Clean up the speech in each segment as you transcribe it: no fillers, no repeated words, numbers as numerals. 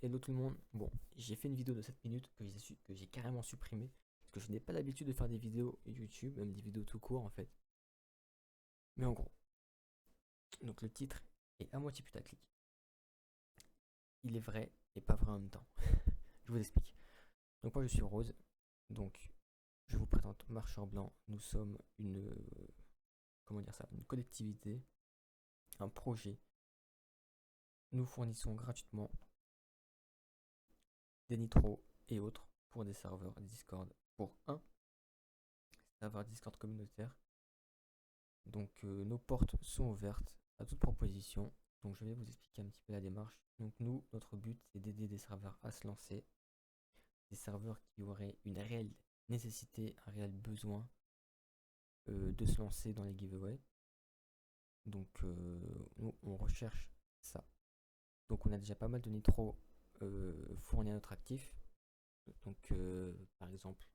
hello tout le monde. Bon, j'ai fait une vidéo de 7 minutes que j'ai carrément supprimée parce que je n'ai pas l'habitude de faire des vidéos YouTube, même des vidéos tout court en fait. Mais en gros, donc le titre est à moitié putaclic. Il est vrai et pas vrai en même temps. Je vous explique. Donc moi je suis Rose, donc je vous présente Marcheur Blanc. Nous sommes comment dire ça, une collectivité, un projet. Nous fournissons gratuitement des nitros et autres pour des serveurs Discord, pour un serveur Discord communautaire. Donc nos portes sont ouvertes à toute proposition. Donc je vais vous expliquer un petit peu la démarche. Donc nous, notre but c'est d'aider des serveurs à se lancer. Des serveurs qui auraient une réelle nécessité, un réel besoin de se lancer dans les giveaways. Donc nous on recherche ça. Donc on a déjà pas mal de nitro fournis à notre actif. Donc par exemple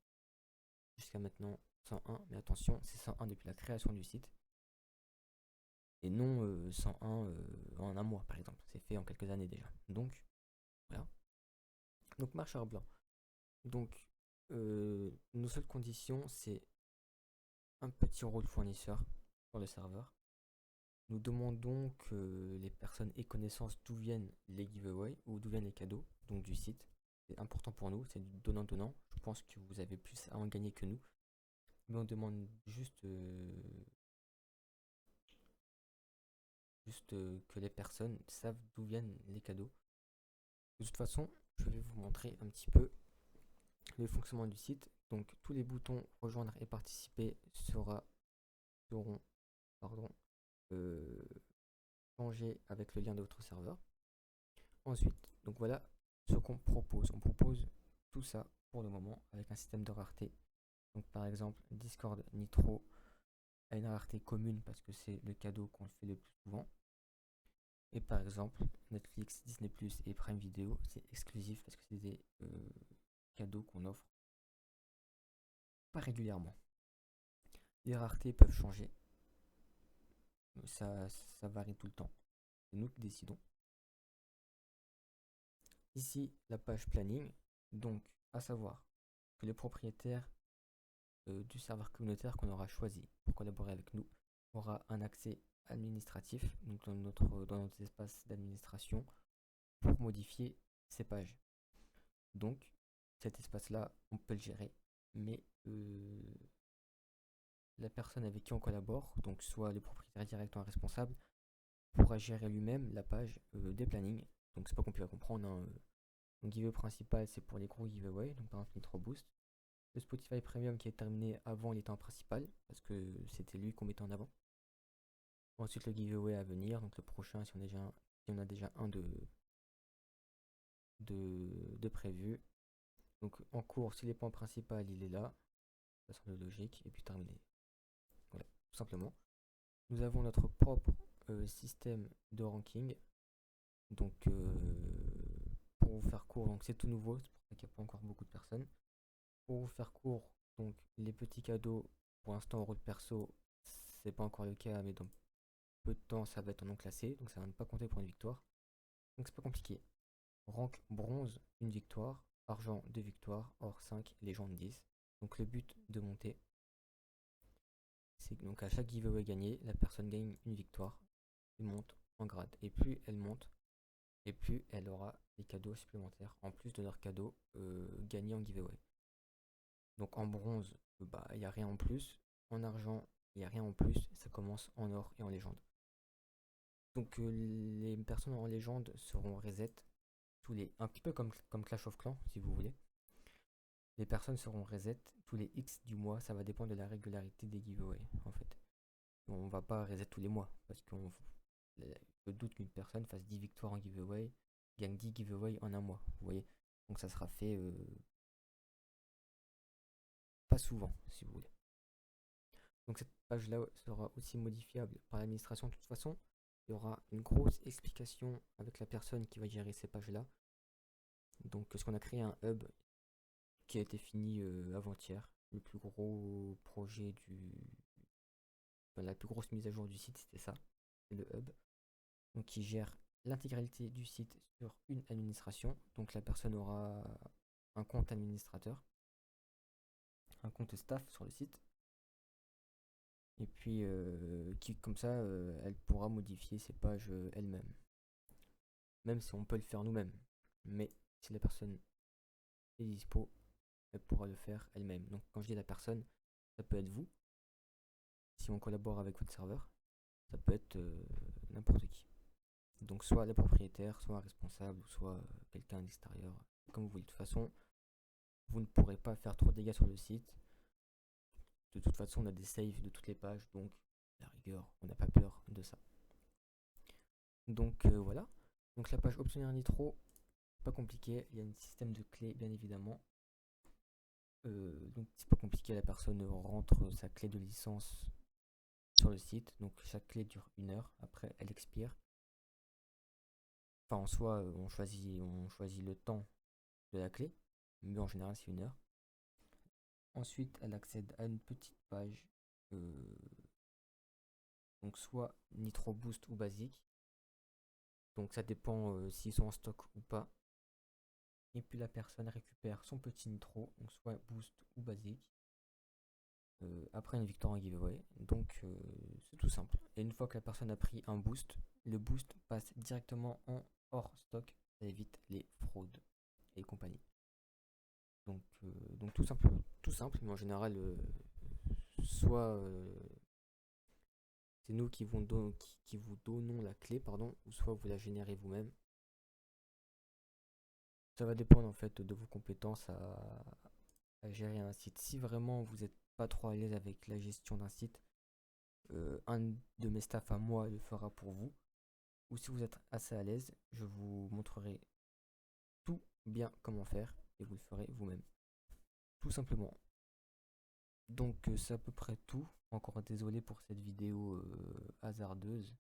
jusqu'à maintenant 101, mais attention c'est 101 depuis la création du site. Et non 101 en un mois par exemple, c'est fait en quelques années déjà. Donc voilà. Donc marcheur blanc. Donc nos seules conditions c'est un petit rôle fournisseur pour le serveur. Nous demandons que les personnes aient connaissance d'où viennent les giveaways ou d'où viennent les cadeaux, donc du site. C'est important pour nous, c'est du donnant-donnant. Je pense que vous avez plus à en gagner que nous. Mais on demande juste que les personnes savent d'où viennent les cadeaux. De toute façon, je vais vous montrer un petit peu le fonctionnement du site. Donc tous les boutons rejoindre et participer seront euh, changés avec le lien de votre serveur. Ensuite, donc voilà ce qu'on propose. On propose tout ça pour le moment avec un système de rareté. Donc par exemple, Discord Nitro a une rareté commune parce que c'est le cadeau qu'on fait le plus souvent. Et par exemple, Netflix, Disney Plus et Prime Video, c'est exclusif parce que c'est des cadeaux qu'on offre pas régulièrement. Les raretés peuvent changer, ça varie tout le temps. C'est nous qui décidons. Ici, la page planning, donc à savoir que le propriétaire du serveur communautaire qu'on aura choisi pour collaborer avec nous aura un accès administratif, donc dans notre espace d'administration, pour modifier ces pages. Donc, cet espace-là, on peut le gérer, mais la personne avec qui on collabore, donc soit le propriétaire direct ou un responsable, pourra gérer lui-même la page des plannings. Donc c'est pas compliqué à comprendre. Hein. Le giveaway principal, c'est pour les gros giveaways, donc par exemple Nitro Boost. Le Spotify Premium qui est terminé avant, il était en principal, parce que c'était lui qu'on mettait en avant. Ensuite le giveaway à venir, donc le prochain, si on a déjà un de prévu. Donc en cours, s'il n'est pas en principal, il est là. Ça semble logique, et puis terminé. Voilà, tout simplement. Nous avons notre propre système de ranking. Donc pour vous faire court, donc c'est tout nouveau, c'est pour ça qu'il n'y a pas encore beaucoup de personnes. Pour vous faire court, donc les petits cadeaux, pour l'instant en route perso, c'est pas encore le cas, mais dans peu de temps ça va être en non classé, donc ça va ne pas compter pour une victoire. Donc c'est pas compliqué. Rank bronze, une victoire, argent, 2 victoires, or 5, légende 10. Donc le but de monter, c'est donc à chaque giveaway gagné, la personne gagne une victoire et monte en grade. Et plus elle monte, et plus elle aura des cadeaux supplémentaires en plus de leurs cadeaux gagnés en giveaway. Donc en bronze, bah il n'y a rien en plus. En argent, il n'y a rien en plus. Ça commence en or et en légende. Donc les personnes en légende seront reset un petit peu comme Clash of Clans si vous voulez. Les personnes seront reset tous les X du mois. Ça va dépendre de la régularité des giveaways en fait. On va pas reset tous les mois parce qu'on je doute qu'une personne fasse 10 victoires en giveaway, gagne 10 giveaways en un mois. Vous voyez. Donc ça sera fait pas souvent si vous voulez. Donc cette page-là sera aussi modifiable par l'administration. De toute façon, il y aura une grosse explication avec la personne qui va gérer ces pages-là. Donc ce qu'on a créé un hub qui a été fini avant-hier. Le plus gros projet la plus grosse mise à jour du site, c'était ça. C'est le hub. Donc qui gère l'intégralité du site sur une administration. Donc la personne aura un compte administrateur, un compte staff sur le site. Et puis comme ça, elle pourra modifier ses pages elle-même. Même si on peut le faire nous-mêmes. Mais si la personne est dispo, elle pourra le faire elle-même. Donc quand je dis la personne, ça peut être vous. Si on collabore avec votre serveur, ça peut être n'importe qui. Donc soit le propriétaire, soit un responsable, ou soit quelqu'un d'extérieur, comme vous voulez. De toute façon, vous ne pourrez pas faire trop de dégâts sur le site. De toute façon, on a des saves de toutes les pages, donc à la rigueur, on n'a pas peur de ça. Donc voilà. Donc la page obtenir Nitro, pas compliqué. Il y a un système de clés, bien évidemment. Donc c'est pas compliqué, la personne rentre sa clé de licence sur le site. Donc chaque clé dure 1 heure. Après, elle expire. Enfin, en soi, on choisit le temps de la clé, mais en général, c'est 1 heure. Ensuite, elle accède à une petite page, donc soit Nitro Boost ou basique. Donc ça dépend s'ils sont en stock ou pas. Et puis la personne récupère son petit Nitro, donc soit Boost ou basique. Après une victoire en giveaway. Donc c'est tout simple. Et une fois que la personne a pris un boost, le boost passe directement en hors stock. Ça évite les fraudes et compagnie. Donc tout simple, mais en général, soit c'est nous qui vous donnons la clé, pardon, ou soit vous la générez vous-même. Ça va dépendre en fait de vos compétences à gérer un site. Si vraiment vous n'êtes pas trop à l'aise avec la gestion d'un site, un de mes staffs à moi le fera pour vous. Ou si vous êtes assez à l'aise, je vous montrerai tout bien comment faire et vous le ferez vous-même. Tout simplement. Donc c'est à peu près tout. Encore désolé pour cette vidéo hasardeuse.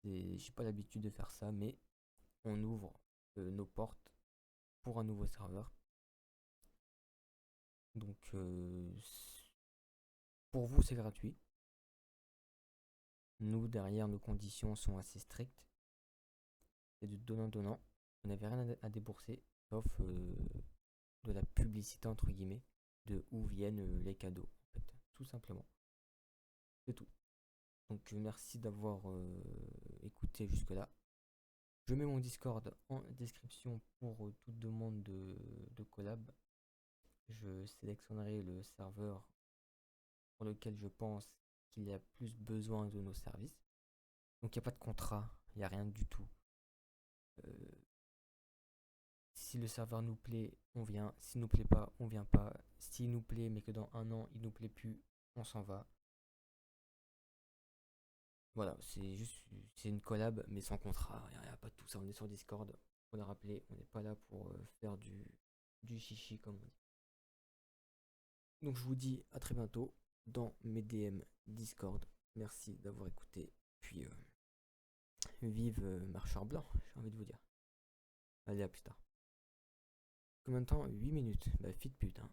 J'ai pas l'habitude de faire ça, mais on ouvre nos portes pour un nouveau serveur. Donc pour vous c'est gratuit. Nous derrière nos conditions sont assez strictes. C'est du donnant-donnant. Vous n'avez rien à débourser sauf de la publicité entre guillemets de où viennent les cadeaux en fait, tout simplement. C'est tout. Donc merci d'avoir écouté jusque là. Je mets mon Discord en description pour toute demande de collab. Je sélectionnerai le serveur pour lequel je pense qu'il y a plus besoin de nos services. Donc il n'y a pas de contrat, il n'y a rien du tout. Si le serveur nous plaît, on vient. S'il nous plaît pas, on vient pas. S'il nous plaît mais que dans 1 an il nous plaît plus, on s'en va. Voilà, c'est une collab mais sans contrat, il n'y a pas de tout ça, on est sur Discord, faut le rappeler, on n'est pas là pour faire du chichi comme on dit. Donc je vous dis à très bientôt dans mes DM Discord. Merci d'avoir écouté, puis vive marcheur blanc, j'ai envie de vous dire. Allez, à plus tard. Combien de temps? 8 minutes, bah fit pute hein.